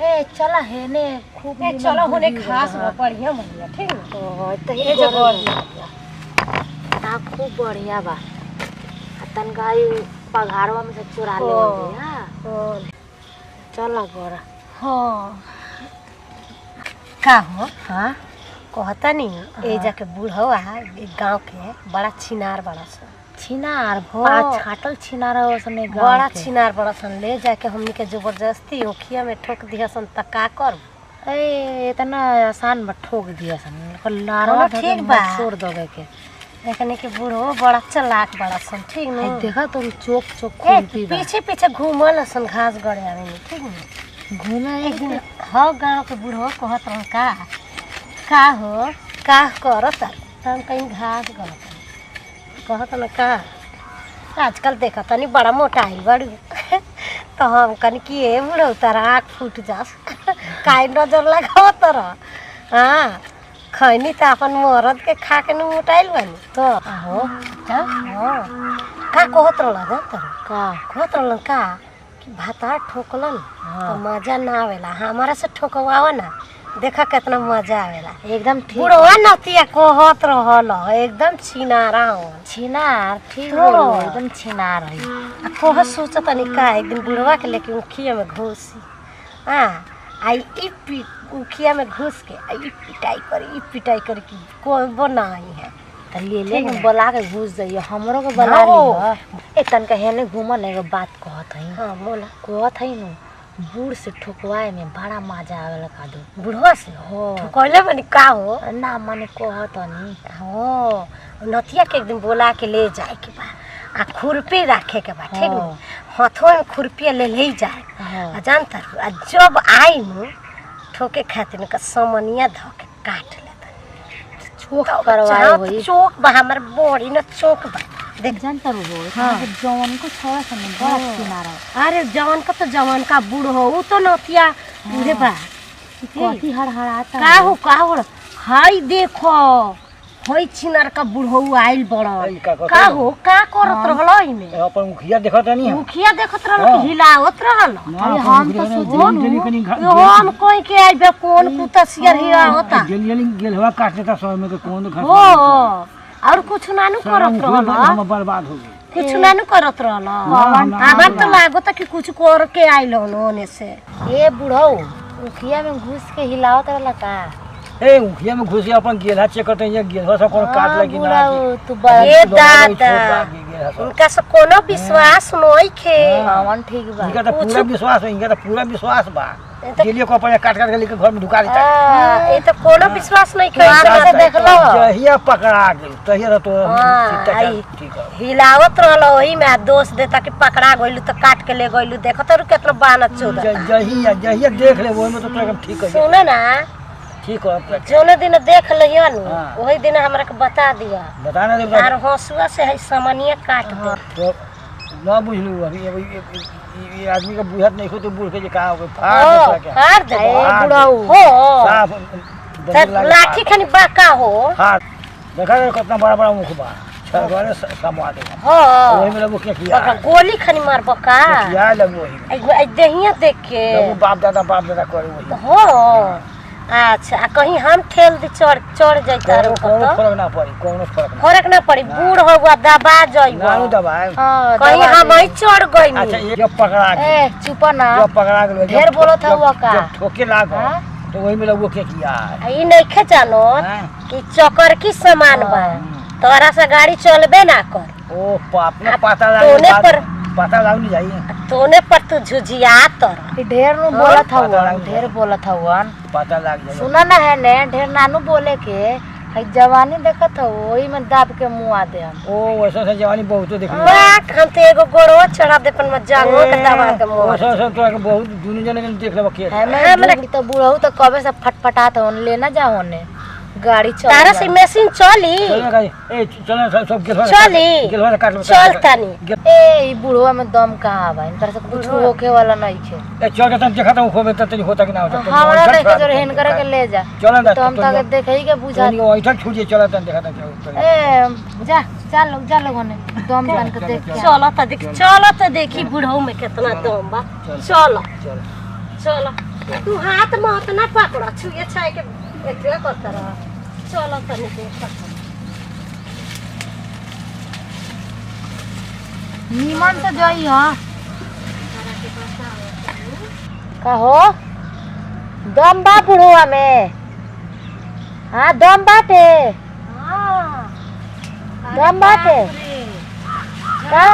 ए चला है ने खूब ए चलो होने खास बढ़िया बढ़िया ठीक है तो ये जगह हाँ खूब बढ़िया बा तनका पघाड़वा में से चुरा ले हां चल गोरा हां का हो हां कहता नहीं ए जाके बूढ़वा एक गांव के बड़ा छिनार बड़ा सा छिनार भो छाटल छिनार ओसने बड़ा छिनार बड़ा सन ले जाके हमनी के जबरदस्ती ओखिया में ठोक दिया सन त का कर ए इतना आसान में ठोक दिया सन लारवा ठीक बा छोड़ दोगे के देखने के बूढ़ो बड़ा चलाक बड़ा सन ठीक न देखा तुम चौक चौक खुलती बा पीछे पीछे घूमल सन घास गड़े आवे में ठीक न घूमे एक दिन हो गांव के बूढ़ो कहत रह का हो का करत हम कहीं घास गड़त कहत न का आजकल देखा तनी बड़ा मोटा आइल बड़ी तो हम कन कि ए बूढ़ो तारा आँख फूट जास काहे नजर लगाव तरह हाँ खैनी त अपन मरद के खा के न मोटाइल बनी तो हो हाँ का कहत रहल तर का कहत रहल का कि भाता ठोकलन तो मजा ना आवेला हमारा से ठोकवावा ना देखा कितना मजा आवेला एकदम ठीक बुढ़वा नतिया कहत रहल एकदम छिनारा हो छिनार ठीक बोलो एकदम छिनार है कह सोचत तनी का एक दिन बुढ़वा के लेके उखिया में घुसी हाँ आई ई उखिया में घुस के आई पिटाई करी कि कोई बनाई है त ले ले बोला के घुस जाइए हमरो के बोला ली ए तन कहे ने घूमल एगो बात कहत है हां बोला कहत है नु बूढ़ से ठोकवाए में बड़ा मजा आवेला का दो बुढ़वा से हो ठोकले बनी का हो ना माने कहत नहीं हो नतिया के एक दिन बोला के ले जाए के बा आ खुरपी रखे के बा ठीक न हाथों में खुरपी ले जाए जानता आ जब आई नु ठोके खातिर का समनिया ध के काट लेता चोक करवाए होई चोक बा हमर बॉडी न चोक बा देख जानता रो जवान को छोड़ा सन बड़ा किनारा अरे जवान का तो जवान का बूढ़ हो उ तो नतिया बुढ़े बा कथी हड़हड़ाता का हो हाय देखो होई छिनार का बूढ़ो आइल बड़ा का हो का करत रहल इमे अपन मुखिया देखत नहीं मुखिया देखत रहल हिलावत रहल अरे हम तो सुबह हम कोई के आइबे कौन कुत्ता सियर हिला होता गेलवा काट देता सौ में के कौन घर हो और कुछ नानु करत रहल हम बर्बाद हो गए कुछ नानु करत रहल हमार तो लागत कि कुछ कर के आइल होने से ए बुढ़ो मुखिया में घुस के हिलावत रहल का ए मुखिया में घुस के अपन गेलहा चेक करते हैं गेलवा सब कौन काट लगी ना तू ए दादा उनका से कोनो विश्वास नहीं खे हमन ठीक बा इनका तो पूरा विश्वास है इनका तो पूरा विश्वास बा गेलियो को अपन काट के लेके घर में ढुका देता ए तो कोनो विश्वास नहीं खे देख लो जहिया पकड़ा गेल तहिया तो ठीक है हिलावत रहल ओही में दोष देता कि पकड़ा गइलू तो काट के ले गइलू देखत रु केतना बानत चोदा जहिया देख ले वो में तो एकदम ठीक है सुने ना ठीक है जोने दिन देख लियो न वही दिन हमरा के बता दिया बताना दे यार हंसुआ से है समनिया काट दे तो ना बुझलू अभी ये आदमी का बुझत नहीं हो तो बूढ़ के का हो फाड़ दे बुढ़ाऊ हो साफ लाठी खनी बाका हो हां देखा कितना बड़ा बड़ा मुख बा छरवारे समवा दे हां वही में लोग क्या किया गोली खनी मार बका किया लगो वही देहिया देख के बाप दादा करे वही हो अच्छा कहीं हम ठेल दे चढ़ जाइता रे फर्क ना पड़ी कोनो फर्क ना पड़ी बूढ़ होगा दबा जाइबो नानु दबाए कहीं हम ही चढ़ गई अच्छा ये जब पकड़ा ए चुप ना जब पकड़ा गेल ढेर बोलत हुआ का जब ठोके लागो तो वही में लोग क्या किया ई नहीं खे जानो कि चक्कर की सामान बा तोरा से गाड़ी चलबे ना कर ओ अपना पता लाग पता लाग नहीं जाई तोने पर तू झुझिया तर ढेर नु बोलत हुआ ढेर बोलत हुआ पता लाग जाई सुना ना है ने ढेर नानू बोले के है जवानी देखत हो ओही में दाब के मुंह आ दे हम ओ वैसा से जवानी बहुत देख बात हम ते एगो गोड़वा चढ़ा दे पन में जांगो के दबा के मुंह वैसा से तो बहुत दुनिया जने के देख लेबो के हमरा तो बुढ़ऊ तो कबे से फटफटात होन लेना जाओ ने गाड़ी चल तारा से मशीन चली ए चल सब गेलवा चली गेलवा काट लो चल तनी ए ई बुढ़वा में दम कहां बा इनकर से कुछ होके वाला नहीं छे ए चल के तन देखा तो खोबे तनी होता कि ना होता हमरा देखे जो हेन करे के ले जा चल ना तो हम तक देखई के बुझा नहीं ओइ तक छूट चल तन देखा तो ए जा जा लोग होने दम तन के देख चल त देखी बुढ़ऊ में कितना दम बा चल चल तू हाथ में उतना पकड़ा छुए छाए के एकरे करता रह। चलो तनी देख नीमन से जाई हो कहो दम बा बुढ़वा में। हाँ दम बाटे दम बाटे का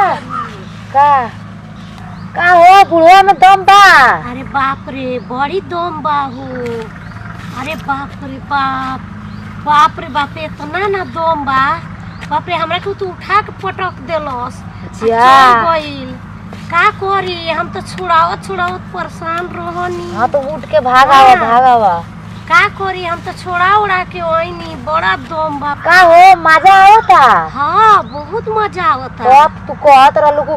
का हो बुढ़वा में दम बा। अरे बाप रे बड़ी दम बाहू। अरे बाप रे बाप बाप रे बाप इतना ना दम बा। बाप रे हमरा के तू उठा के पटक देलस गइल का करी। हम तो छुड़ावत परेशान रहनी। हाँ तो उठ के भागावा का करी। हम तो छोड़ा उड़ा के ओइनी बड़ा दम बा। का हो मजा आवता। हाँ बहुत मजा आवता। बाप तू कहत रहलू कि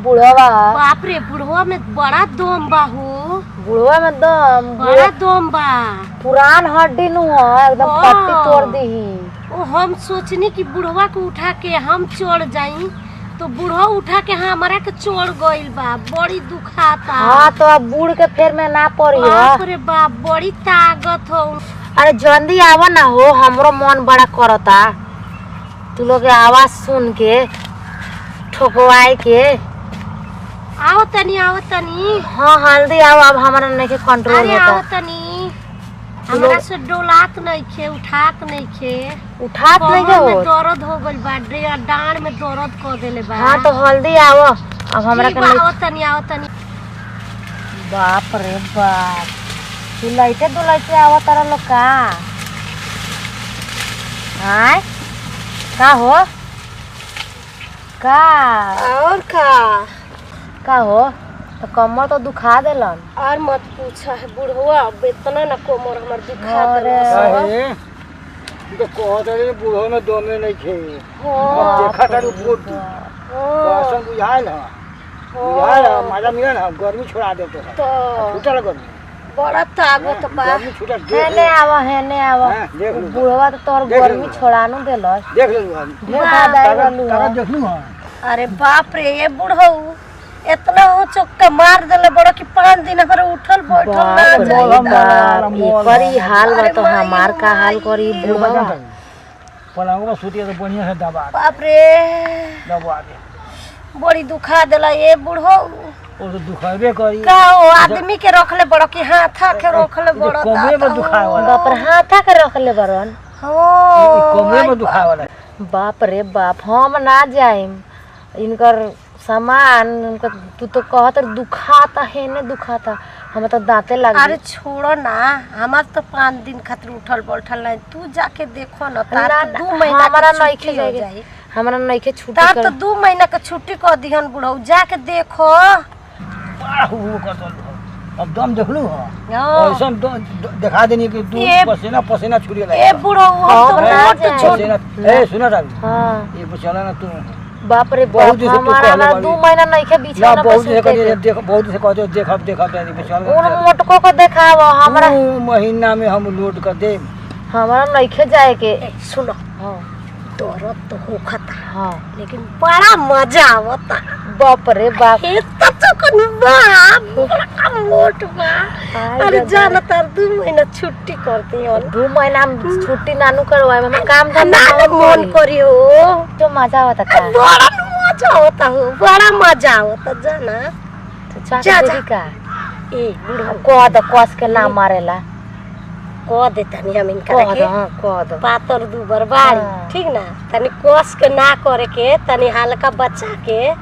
बुढ़वा बाप रे बुढ़वा में बड़ा दम बाहू। बुढ़वा में दम बड़ा दम बा। पुरान हड्डी नु हो एकदम पट्टी तोड़ दीही। ओ हम सोचनी कि बुढ़वा को उठा के हम चढ़ जाई तो बुढ़वा उठा के हमारा के चढ़ गइल बा। बड़ी दुखाता। हाँ तो अब बूढ़ के फेर में ना पड़ी। बाप रे बाप बड़ी ताकत हो। अरे जल्दी आवा ना हो हमरो मन बड़ा करता। तू लोग के आवाज सुन के ठोकवाए के आओ तनी हाँ हल्दी आओ। अब हमारा नहीं के कंट्रोल अरे होता। आओ तनी हमरा से डोलात नहीं खे उठात नहीं खे उठात नहीं के हो दर्द हो गइल बा। डांड में दर्द कर देले बा। हाँ तो हल्दी आओ अब हमरा के आओ तनी बाप रे बाप तू दुलाइते आवा तारा लोग का। हाँ का हो का और का हो तो कमर तो दुखा देलन। और मत पूछा है बुढ़वा इतना ना कोमर हमर दुखा अरे देलस। तो कहत रे बुढ़ो में दमे नहीं खे। हाँ। देखा तारू फुट कैसन बुझाइल ह मजा मिलन ह गर्मी छोड़ा दे तो छूटल गर्मी बड़ा ताकत बा। गर्मी छूटल हेने आवा देख लू बुढ़वा तो तोर देख गर्मी लो। छोड़ानु देलस। देख ले ढेर दादा रहलू तारा देख लू ह। अरे बाप रे ये बुढ़ऊ इतना हो चक्का मार देले बड़ा कि 5 दिन हमारे उठल बैठल ना बाप रे जाई। बाप करी हाल बा तो हमार का हाल करी बुढ़वा। पलंगवा सुतिया तो बढ़िया से दबा बाप रे दे। बड़ी दुखा देला ये बुढ़ऊ। ओ तो दुखाबे करी। का हो आदमी के रखले बड़ा कि हाथा के रखले बड़ा। कमरे में दुखाए वाला। बाप रे हाथा के रखले बरन। कमरे में दुखाए वाला। बाप रे बाप हम ना जाइम इनकर सामान उनका तू तो कहत दुखाता है ने दुखाता हम तो दांते लग। अरे छोड़ो ना हमार तो 5 दिन खातिर उठल बैठल नहीं। तू जाके देखो ना तार तो 2 महीना हमारा के नहीं छुट्टी खे हो जाई जाई। हमारा नहीं खे छुट्टी तार कर। तो 2 महीना के छुट्टी कर दिहन बुढ़ऊ जाके देखो। बड़ा हुआ कर दो। अब दम देख लू ह। हाँ। ऐसा दिखा देनी कि तू पसीना छूट गया। ए बुढ़ऊ हम तो ना मोट जाए। छोट। ए सुना रावी हाँ ये चला ना तू बाप रे बहुत बाप दिन से तू हमारा कहले ना बाड़ी। 2 महीना नहीं खे ना बिछाना पे बहुत से सुते के। देख बहुत से कहते देखब उन मोटको को देखाव हमरा महीना में हम लोड कर दे। हमारा नहीं खे जाए के। सुनो हाँ दर्द तो होखता हाँ लेकिन बड़ा मजा आवता। बाप रे बाप इतना चकन बड़ा मोट बा। अरे जाना तार 2 महीना छुट्टी करती हो 2 महीना हम छुट्टी नानू करवाए में काम ना मन करियो तो मजा आवता का। बड़ा मजा आवता हो बड़ा मजा आवता जाना। तो जा जा, के का ए बुढ़ऊ कह दो कस के ना मारेला कह देता नहीं हम इनका कह के दो हाँ कह दो। पातर दूबर बारी हाँ। ठीक ना तनी कस के ना करे के तनी हल्का बचा के।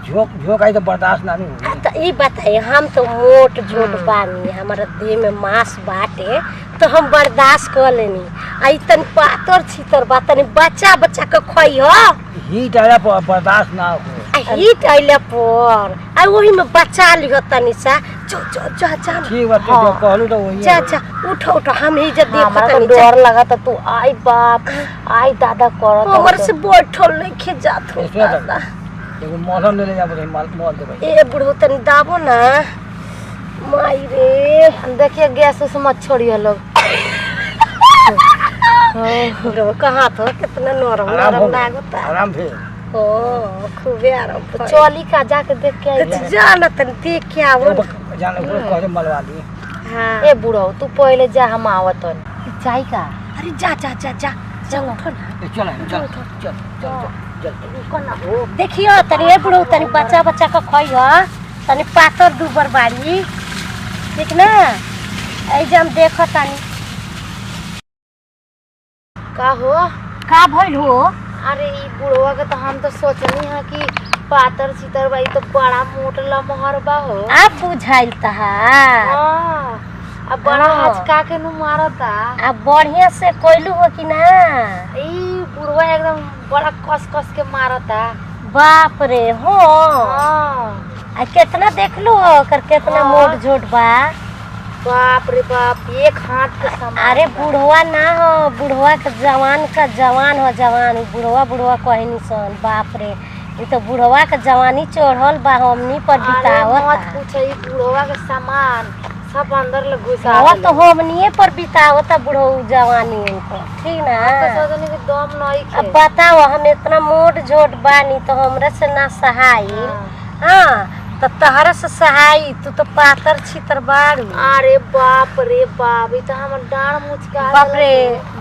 झोंक आई तो बर्दाश्त ना होगी। तो ई बताइए हम तो मोट झोट बानी हमारा देह में मांस बाटे तो हम बर्दाश्त कर लेनी। आई तनी पातर छीतर बा तनी बच्चा के खोई हो हीट आया पर बर्दाश्त ना हो। हीट आइले पर आ वही में बचा लियो तनी सा जो जा ठीक बात जो कहलू तो वही जा उठो हम ही जे देखो हमारा तो तनी डर लगा था तू आई बाप आई दादा करत हमर से बैठल नहीं खे जात हो इसमें तो एगो मौसम ले जा बोले माल दे भाई। ए बुढ़ऊ तनी दाबो ना माई रे। देखिए गैस उस मत छोड़िए लोग। बुढ़ऊ कहाँ तो कितना नरम लागता। आराम से ओ खूबे आराम चली का जाके देख के आई जाना तनी देख के आवो जान को कह दे मलवा दी। हाँ ए बुढ़ो तू पहले जा, हम आवत हन। जाई का? अरे जा जा जा जा चल उठो ना। चल चल चल चल चल रुको ना। देखियो तनी ए बुढ़ऊ तनी बच्चा का खइयो, तनी पातर दुबर बाड़ी ठीक ना। ऐ जे हम देखो तनी का हो? का भइल हो? अरे ई बुढ़वा के तो हम तो सोचनी है कि पातर चितर बाई तो बड़ा मोट लमहर बा हो। अब बुझाइल तहार। हाँ, अब बड़ा हाँ। हचका के नु मारता। अब बढ़िया से कोइलू हो कि ना? ई बुढ़वा एकदम बड़ा कस कस के मारता। बाप रे हो। हाँ, आ कितना देखलू ओकर कितना हाँ। मोट झोट बा। बाप रे बाप, एक हाथ के समान। अरे बुढ़वा ना हो, बुढ़वा के जवान का जवान हो, जवान बुढ़वा कहनी सन। बाप रे ये तो बुढ़वा के जवानी चढ़ल बा, हमनी पर अरे मत बितावत। पूछ, ई बुढ़वा के सामान सब अंदर ले घुसा वो देले। तो हमनिए पर बितावत बुढ़ऊ जवानी उनको ठीक ना। तो सोचनी कि दम नहीं अब खे। बताओ हम इतना मोट झोट बानी तो हमरे से ना सहाई। हाँ तो तहरा से सहाई, तू तो पातर छितर बाड़ू। अरे बाप रे बाप, ई तो हमर डांड मुचका बाप रे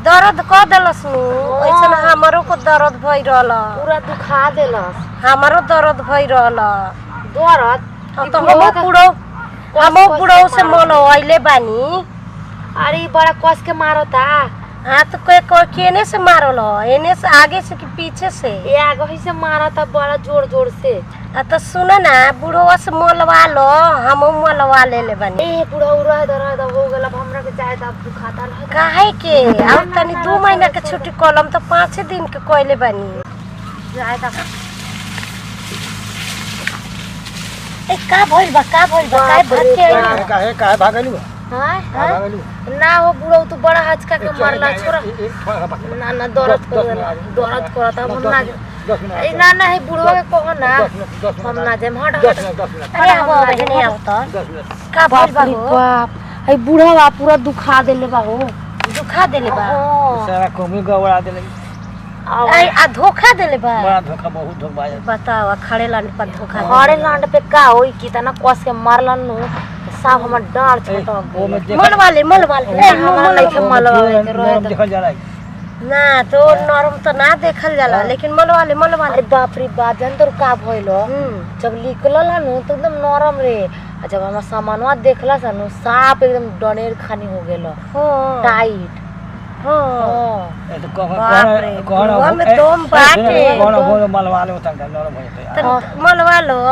दर्द क देलस नु। हाँ। ऐसन हमरो को दर्द भई रहल, पूरा दुखा देलस। हमरो दर्द भई रहल। दर्द ई तो बुढ़वा हमो कस बुढ़ऊ के से मारता। मलो आइले बानी। अरे ई बड़ा कस के मारता। हाँ तो केने से मारल हो? एने से आगे से कि पीछे से? ये आगे ही से मारता बड़ा जोर जोर से। आ तो सुनो ना बुढ़वा से मोलवा लो, हम मोलवा ले बानी। ए बुढ़ऊ रह दो हो गेल, अब हमरा के चाहे त अब दुखाता रह। काहे के अब तनी 2 महीना के छुट्टी कलम तो 5 दिन के कोइले बानी। जाए त ए का भइल बा काय बाप रे भाग के बाप। आइल? काहे भागलू? हां भागलू? ना हो बुढ़ऊ तू बड़ा हचका के मारला छोरा। ना ना दर्द करता हम ना। ए ना ना है बुढ़वा के कहो ना, हम ना जाए। हट हट। अरे अब नहीं आवत का भइल बा हो? बाप, है बुढ़वा पूरा दुखा देले बा हो। दुखा देले बा। सारा कमी गवड़ा देले। आ धोखा देले बा। बड़ा धोखा, बहुत धोखा है। बताओ खड़े लाने पर धोखा देले। खड़े लांड पे का होई कि तना कस के मारलन नु सब हमर डांड छटक वो में गइल। मलवा ले ए हमरा नहीं के मलवा के रहे दे। देखल जाला। ना तो नरम तो ना देखल जाला, लेकिन मलवा ले अरे बाप रे बाप, जान तो का भइलो जब निकलल नु तो एकदम नरम रे। आ जब हम सामानवा देखला नु साफ एकदम डनेर खानी हो गेल, हो टाइट। हो ए तो बाप रे, बुढ़वा में दम बाटे। कौन मलवा ले उतना नरम हो जाता है। मलवा लो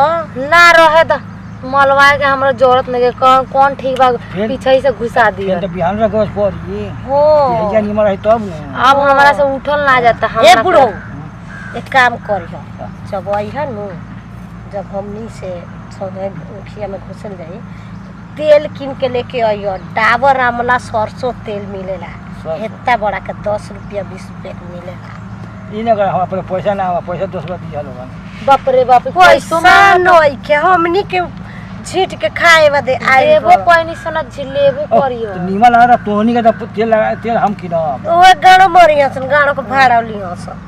ना रहे द मलवा के हमरा जरूरत नहीं के। कौन ठीक बा पीछे से घुसा दिया। तो बिहान रे गोस पड़ी हो ये निमर है तब न। अब हमरा से उठल ना जाता। ए हमरा बुढ़ऊ एक काम करिह, जब अइह नु, जब हमनी से मुखिया में घुसल जाई, तेल किन के लेके आइयो। डाबर आमला सरसों तेल मिलेला, इतना बड़ा के 10 रुपया 20 रुपया के मिलेला। ई न कर हम अपने पैसा ना, पैसा 10 रुपया दिया लोगन। बाप रे बाप, पैसा नई के हमनी के झीट के खाए बदे आए लेबो पैनी सना झिलेबो करियो। तो नीमन लगा तोहनी का तो तेल लगा, तेल हम किनब। ओए गाड़ो मरिया सन, गाड़ो के भाड़ा लियो सन।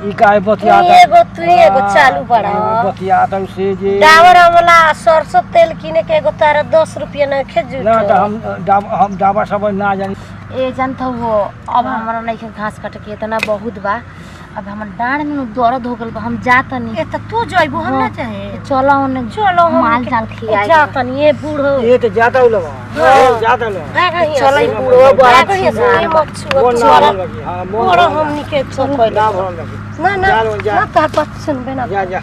ई काहे बतियाता? एगो तू एगो चालू पड़ा बतियाता से जे डाबर आमला सरसों तेल किने के एगो तारा 10 रुपया न खेजू। ना तो हम डाबा सब ना जानी। ए जानत हो अब हमरा नहीं के घास काटे के इतना बहुत बा। अब हमर डांड में दर्द हो गेल बा, हम जात नहीं। ए त तू जइबो, हम ना चाहे। चलो ओने चलो हम माल जाल खियाई जातन ये बूढ़ो। ये तो जाता हो लोग, जाता लोग। चलो ई बुढ़वा बड़ा बढ़िया से छिनार बा। मत छुआ। वो ना भरल लगी। हां बड़ा हमनी के ना भरल लगी। ना ना जा लो, जा। ना तार बात सुनबे ना। जा जा।